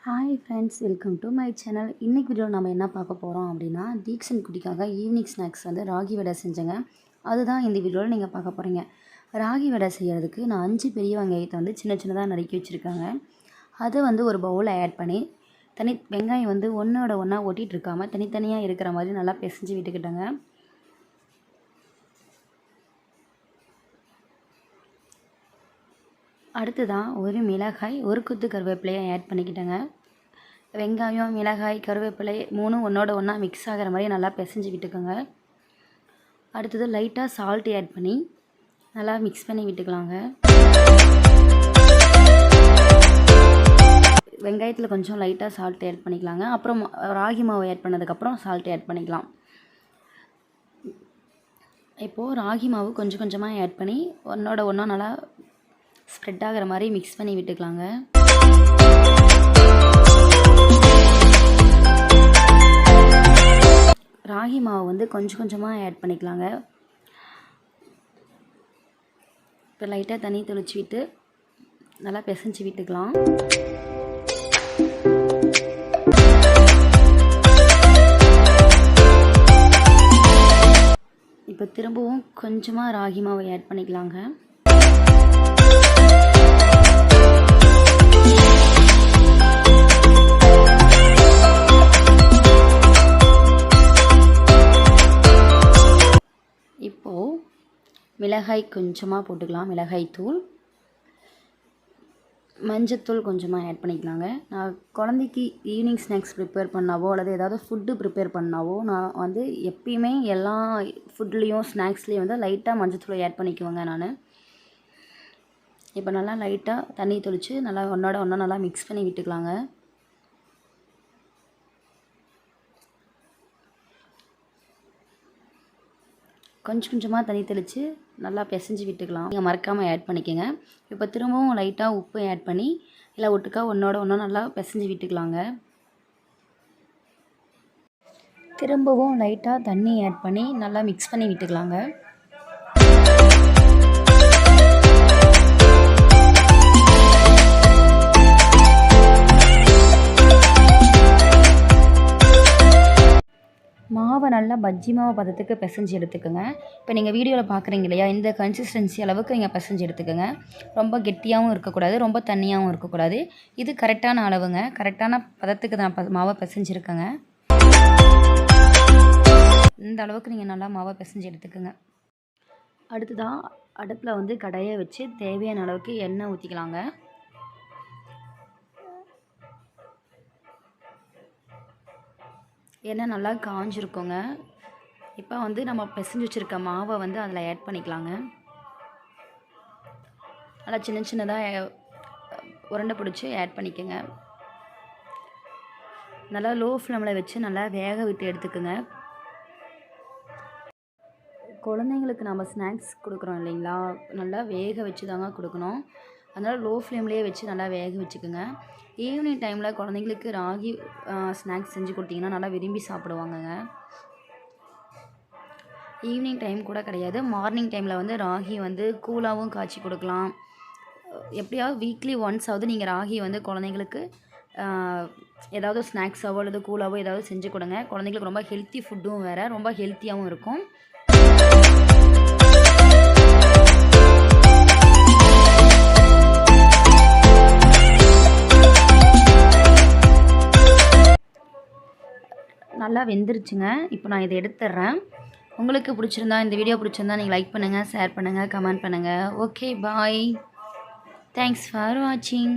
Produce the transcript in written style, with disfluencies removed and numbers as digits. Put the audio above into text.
Hi friends, welcome to my channel. இன்றைக்கி வீடியோவில் நம்ம என்ன பார்க்க போகிறோம் அப்படின்னா, தீக்ஷன் குட்டிக்காக ஈவினிங் ஸ்நாக்ஸ் வந்து ராகி வடை செஞ்சேங்க. அதுதான் இந்த வீடியோவில் நீங்கள் பார்க்க போகிறீங்க. ராகி வடை செய்கிறதுக்கு நான் 5 பெரிய வெங்காயத்தை வந்து சின்ன சின்னதாக நறுக்கி வச்சுருக்காங்க. அதை வந்து ஒரு பவுலில் ஆட் பண்ணி வெங்காயம் வந்து ஒன்றோட ஒன்றா ஒட்டிகிட்டு இருக்காமல் தனித்தனியாக இருக்கிற மாதிரி நல்லா பிசைஞ்சு விட்டுக்கிட்டேங்க. அடுத்ததான் ஒரு மிளகாய், ஒரு கொத்து கருவேப்பிலையை ஆட் பண்ணிக்கிட்டேங்க. வெங்காயம், மிளகாய், கருவேப்பிலை 3 ஒன்றோட ஒன்றா மிக்ஸ் ஆகிற மாதிரி நல்லா பிசைஞ்சு விட்டுக்கோங்க. அடுத்தது லைட்டாக சால்ட் ஆட் பண்ணி நல்லா மிக்ஸ் பண்ணி விட்டுக்கலாங்க. வெங்காயத்தில் கொஞ்சம் லைட்டாக சால்ட் ஆட் பண்ணிக்கலாங்க. அப்புறம் ராகி மாவு ஆட் பண்ணதுக்கப்புறம் சால்ட் ஆட் பண்ணிக்கலாம். இப்போது ராகி மாவு கொஞ்சம் கொஞ்சமாக ஆட் பண்ணி ஒன்றோட ஒன்றா நல்லா ஸ்ப்ரெட் ஆகிற மாதிரி மிக்ஸ் பண்ணி விட்டுக்கலாங்க. ராகி மாவு வந்து கொஞ்சம் கொஞ்சமாக ஆட் பண்ணிக்கலாங்க. இப்போ லைட்டாக தண்ணி தெளிச்சு விட்டு நல்லா பிசைஞ்சு விட்டுக்கலாம். இப்போ திரும்பவும் கொஞ்சமாக ராகி மாவு ஆட் பண்ணிக்கலாங்க. இப்போது மிளகாய் கொஞ்சமாக போட்டுக்கலாம். மிளகாய் தூள், மஞ்சத்தூள் கொஞ்சமாக ஆட் பண்ணிக்கலாங்க. நான் குழந்தைக்கு ஈவினிங் ஸ்நாக்ஸ் ப்ரிப்பேர் பண்ணாவோ அல்லது ஏதாவது ஃபுட்டு ப்ரிப்பேர் பண்ணாவோ நான் வந்து எப்பயுமே எல்லா ஃபுட்லேயும் ஸ்நாக்ஸ்லேயும் வந்து லைட்டாக மஞ்சத்தூளை ஆட் பண்ணிக்குவேங்க நான். இப்போ நல்லா லைட்டாக தண்ணி தெளித்து நல்லா ஒன்றோட ஒன்றா நல்லா மிக்ஸ் பண்ணி விட்டுக்கலாங்க. கொஞ்சம் கொஞ்சமாக தண்ணி தெளித்து நல்லா பிசைஞ்சு விட்டுக்கலாம். நீங்கள் மறக்காமல் ஆட் பண்ணிக்கோங்க. இப்போ திரும்பவும் லைட்டாக உப்பு ஆட் பண்ணி இல்லை ஒட்டுக்கா ஒன்றோட ஒன்றா நல்லா பிசைஞ்சு விட்டுக்கலாங்க. திரும்பவும் லைட்டாக தண்ணி ஆட் பண்ணி நல்லா மிக்ஸ் பண்ணி விட்டுக்கலாங்க. மாவை நல்லா பஜ்ஜி மாவு பதத்துக்கு பிசைஞ்சு எடுத்துக்கோங்க. இப்போ நீங்கள் வீடியோவில் பார்க்குறீங்க இல்லையா, இந்த கன்சிஸ்டன்சி அளவுக்கு நீங்கள் பிசைஞ்சு எடுத்துக்கோங்க. ரொம்ப கெட்டியாகவும் இருக்கக்கூடாது, ரொம்ப தண்ணியாகவும் இருக்கக்கூடாது. இது கரெக்டான அளவுங்க. கரெக்டான பதத்துக்கு நான் மாவை பிசைஞ்சிருக்கேங்க. இந்த அளவுக்கு நீங்கள் நல்லா மாவை பிசைஞ்சு எடுத்துக்கோங்க. அடுத்ததான் அடுப்பில் வந்து கடாயை வச்சு தேவையான அளவுக்கு எண்ணெய் ஊற்றிக்கலாங்க. எண்ணெய் நல்லா காஞ்சிருக்கோங்க. இப்போ வந்து நம்ம பிசைஞ்சு வச்சுருக்க மாவை வந்து அதில் ஆட் பண்ணிக்கலாங்க. நல்லா சின்ன சின்னதாக உருண்டை பிடிச்சி ஆட் பண்ணிக்கோங்க. நல்லா லோ ஃப்ளேமில் வச்சு நல்லா வேக விட்டு எடுத்துக்கோங்க. குழந்தைங்களுக்கு நம்ம ஸ்நாக்ஸ் கொடுக்குறோம் இல்லைங்களா, நல்லா வேக வச்சு தாங்க கொடுக்கணும். அதனால் லோ ஃப்ளேம்லேயே வச்சு நல்லா வேக வச்சுக்கோங்க. ஈவினிங் டைமில் குழந்தைங்களுக்கு ராகி ஸ்நாக்ஸ் செஞ்சு கொடுத்தீங்கன்னா நல்லா விரும்பி சாப்பிடுவாங்கங்க. ஈவினிங் டைம் கூட கிடையாது, மார்னிங் டைமில் வந்து ராகி வந்து கூலாகவும் காய்ச்சி கொடுக்கலாம். எப்படியாவது வீக்லி ஒன்ஸாவது நீங்கள் ராகி வந்து குழந்தைங்களுக்கு ஏதாவது ஸ்நாக்ஸாவோ அல்லது கூலாவோ ஏதாவது செஞ்சு கொடுங்க. குழந்தைங்களுக்கு ரொம்ப ஹெல்த்தி ஃபுட்டும் வேறு, ரொம்ப ஹெல்த்தியாகவும் இருக்கும். நல்லா வெந்துருச்சுங்க. இப்போ நான் இதை எடுத்துடுறேன். உங்களுக்கு பிடிச்சிருந்தா, இந்த வீடியோ பிடிச்சிருந்தா நீங்கள் லைக் பண்ணுங்கள், ஷேர் பண்ணுங்கள், கமெண்ட் பண்ணுங்கள். Okay, bye. தேங்க்ஸ் ஃபார் வாட்சிங்.